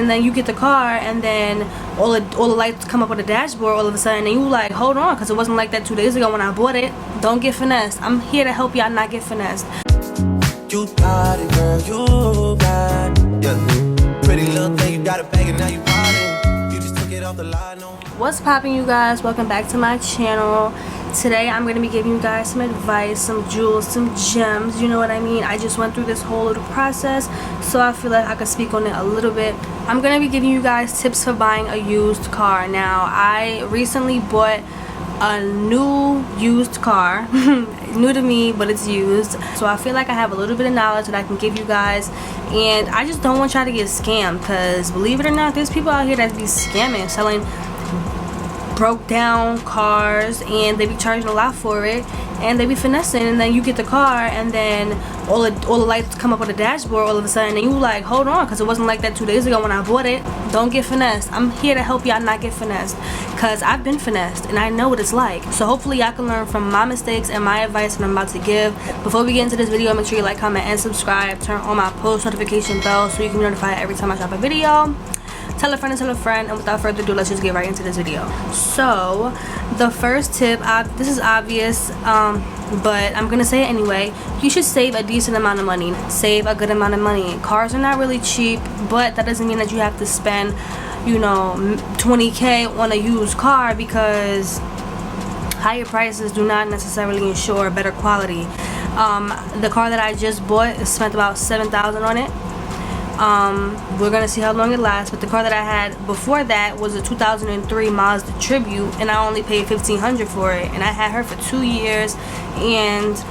and then you get the car, and then all the lights come up on the dashboard all of a sudden, and you like, hold on, because it wasn't like that 2 days ago when I bought it. Don't get finessed. I'm here to help y'all not get finessed. You got it, girl, you got it. Yeah. Pretty little thing, you got it banging, now you ballin'. You just took it off the line. What's poppin', you guys? Welcome back to my channel. Today I'm going to be giving you guys some advice, some jewels, some gems, you know what I mean. I just went through this whole little process, so I feel like I could speak on it a little bit. I'm going to be giving you guys tips for buying a used car. Now, I recently bought a new used car. New to me, but it's used, so I feel like I have a little bit of knowledge that I can give you guys, and I just don't want y'all to get scammed, because believe it or not, there's people out here that be scamming, selling broke down cars, and they be charging a lot for it, and they be finessing, and then you get the car, and then all the lights come up on the dashboard all of a sudden, and you like, hold on, because it wasn't like that 2 days ago when I bought it. Don't get finessed. I'm here to help y'all not get finessed, because I've been finessed and I know what it's like. So hopefully y'all can learn from my mistakes and my advice that I'm about to give. Before we get into this video, make sure you like, comment, and subscribe. Turn on my post notification bell so you can be notified every time I drop a video. Tell a friend and tell a friend, and without further ado, let's just get right into this video. So the first tip, this is obvious, but I'm gonna say it anyway. You should save a decent amount of money. Save a good amount of money. Cars are not really cheap, but that doesn't mean that you have to spend, you know, 20K on a used car, because higher prices do not necessarily ensure better quality. The car that I just bought, spent about $7,000 on it. We're gonna see how long it lasts, but the car that I had before that was a 2003 Mazda Tribute, and I only paid $1,500 for it, and I had her for 2 years, and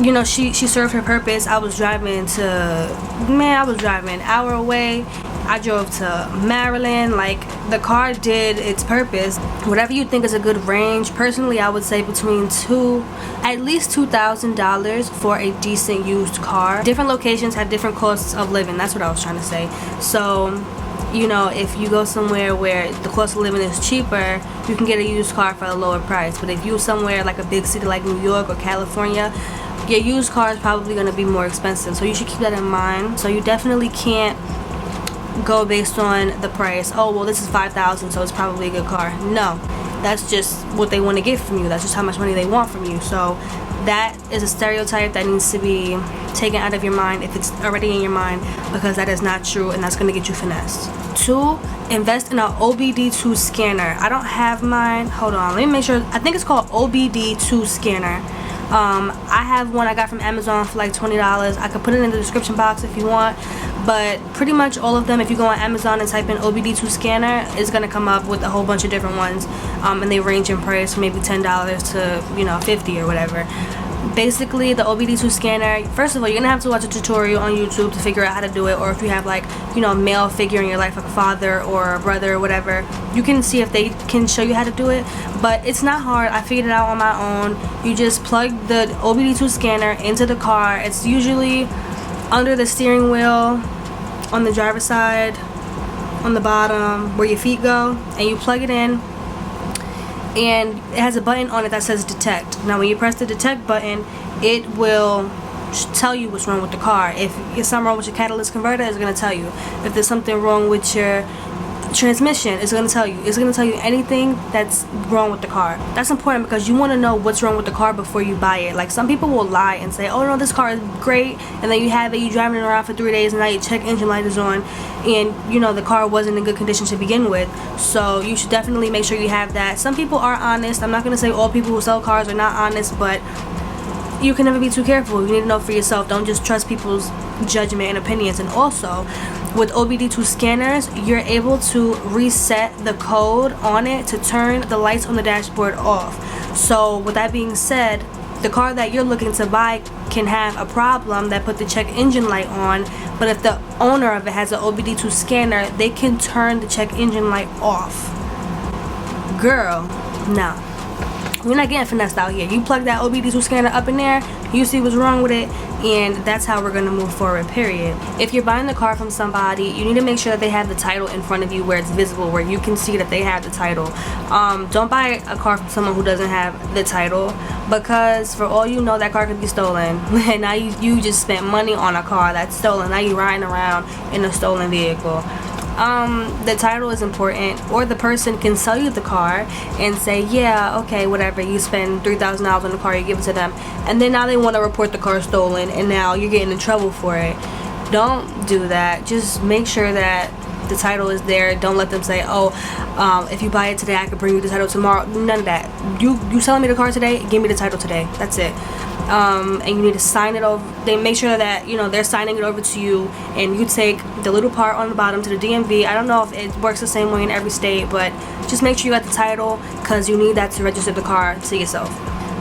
you know, she served her purpose. I was driving an hour away. I drove to Maryland. Like, the car did its purpose. Whatever you think is a good range, personally I would say between at least $2,000 for a decent used car. Different locations have different costs of living. That's what I was trying to say. So, you know, if you go somewhere where the cost of living is cheaper, you can get a used car for a lower price. But if you're somewhere like a big city like New York or California, your used car is probably going to be more expensive. So you should keep that in mind. So you definitely can't go based on the price. Oh, well, this is $5,000, so it's probably a good car. No, that's just what they want to get from you. That's just how much money they want from you. So that is a stereotype that needs to be taken out of your mind if it's already in your mind, because that is not true, and that's going to get you finessed. 2, invest in an OBD2 scanner. I don't have mine. Hold on, let me make sure. I think it's called OBD2 scanner. I have one I got from Amazon for like $20. I could put it in the description box if you want, but pretty much all of them, if you go on Amazon and type in OBD2 scanner, it's gonna come up with a whole bunch of different ones, and they range in price from maybe $10 to, you know, $50 or whatever. Basically, the OBD2 scanner, first of all, you're gonna have to watch a tutorial on YouTube to figure out how to do it, or if you have, like, you know, a male figure in your life, like a father or a brother or whatever, you can see if they can show you how to do it. But it's not hard. I figured it out on my own. You just plug the OBD2 scanner into the car. It's usually under the steering wheel, on the driver's side, on the bottom where your feet go, and you plug it in, and it has a button on it that says detect. Now when you press the detect button, it will tell you what's wrong with the car. If there's something wrong with your catalyst converter, it's going to tell you. If there's something wrong with your transmission, it's going to tell you. It's going to tell you anything that's wrong with the car. That's important, because you want to know what's wrong with the car before you buy it. Like, some people will lie and say, oh no, this car is great, and then you have it, you driving it around for 3 days, and now your check engine light is on, and you know the car wasn't in good condition to begin with. So you should definitely make sure you have that. Some people are honest. I'm not going to say all people who sell cars are not honest, but you can never be too careful. You need to know for yourself. Don't just trust people's judgment and opinions. And also, with OBD2 scanners, you're able to reset the code on it to turn the lights on the dashboard off. So with that being said, the car that you're looking to buy can have a problem that put the check engine light on, but if the owner of it has an OBD2 scanner, they can turn the check engine light off. Girl, no. We're not getting finessed out here. You plug that OBD2 scanner up in there, you see what's wrong with it, and that's how we're going to move forward, period. If you're buying the car from somebody, you need to make sure that they have the title in front of you where it's visible, where you can see that they have the title. Don't buy a car from someone who doesn't have the title, because for all you know, that car could be stolen. And now you just spent money on a car that's stolen. Now you're riding around in a stolen vehicle. the title is important, or the person can sell you the car and say, yeah, okay, whatever, you spend $3,000 on the car, you give it to them, and then now they want to report the car stolen, and now you're getting in trouble for it. Don't do that. Just make sure that the title is there. Don't let them say, oh, if you buy it today, I could bring you the title tomorrow. None of that. You selling me the car today, give me the title today. That's it. And you need to sign it over. They make sure that, you know, they're signing it over to you, and you take the little part on the bottom to the DMV. I don't know if it works the same way in every state, but just make sure you got the title, because you need that to register the car to yourself.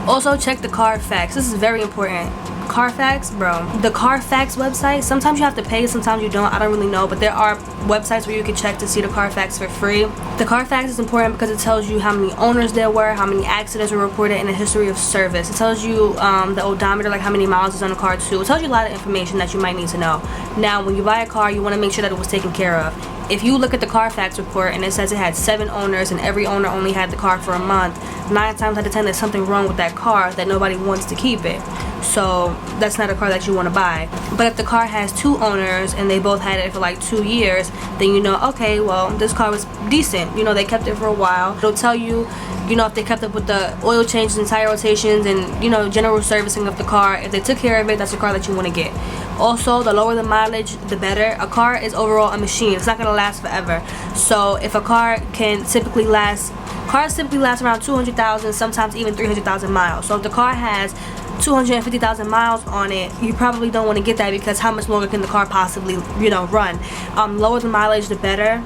Also, check the Carfax. This is very important. Carfax, bro. The Carfax website, sometimes you have to pay, sometimes you don't. I don't really know, but there are websites where you can check to see the Carfax for free. The Carfax is important because it tells you how many owners there were, how many accidents were reported, and the history of service. It tells you the odometer, like how many miles is on the car too. It tells you a lot of information that you might need to know. Now, when you buy a car, you want to make sure that it was taken care of. If you look at the Carfax report and it says it had 7 owners and every owner only had the car for a month, 9 times out of 10 there's something wrong with that car that nobody wants to keep it. So that's not a car that you want to buy. But if the car has 2 owners and they both had it for like 2 years, then you know, okay, well, this car was decent. You know, they kept it for a while. It'll tell you, you know, if they kept up with the oil changes and tire rotations and, you know, general servicing of the car. If they took care of it, that's a car that you want to get. Also, the lower the mileage, the better. A car is overall a machine. It's not going to last forever. So if a car can typically last, cars typically last around 200,000, sometimes even 300,000 miles. So if the car has 250,000 miles on it, you probably don't want to get that, because how much longer can the car possibly, you know, run? Lower the mileage, the better,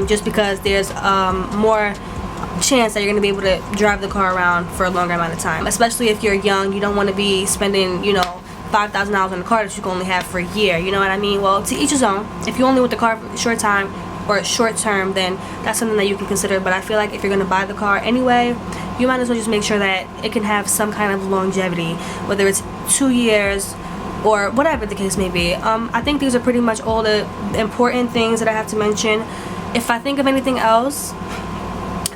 just because there's more chance that you're going to be able to drive the car around for a longer amount of time. Especially if you're young, you don't want to be spending, you know, $5,000 on a car that you can only have for a year. You know what I mean? Well, to each his own. If you only want the car for a short time or a short term, then that's something that you can consider. But I feel like if you're going to buy the car anyway, you might as well just make sure that it can have some kind of longevity, whether it's 2 years or whatever the case may be. I think these are pretty much all the important things that I have to mention. If I think of anything else,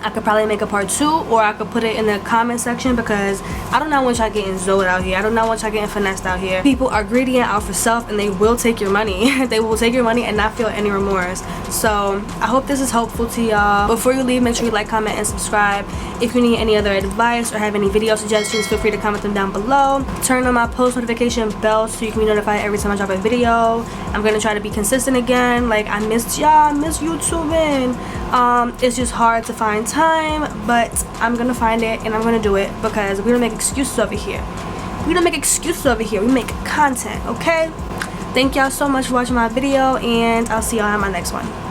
I could probably make a part 2, or I could put it in the comment section, because I don't know what y'all getting zoed out here. I don't know what y'all getting finessed out here. People are greedy and out for self, and they will take your money. They will take your money and not feel any remorse. So I hope this is helpful to y'all. Before you leave, make sure you like, comment, and subscribe. If you need any other advice or have any video suggestions, feel free to comment them down below. Turn on my post notification bell so you can be notified every time I drop a video. I'm gonna try to be consistent again. Like, I missed y'all, I miss YouTubing. It's just hard to find time, but I'm gonna find it and I'm gonna do it, because we don't make excuses over here. We don't make excuses over here. We make content, okay? Thank y'all so much for watching my video, and I'll see y'all in my next one.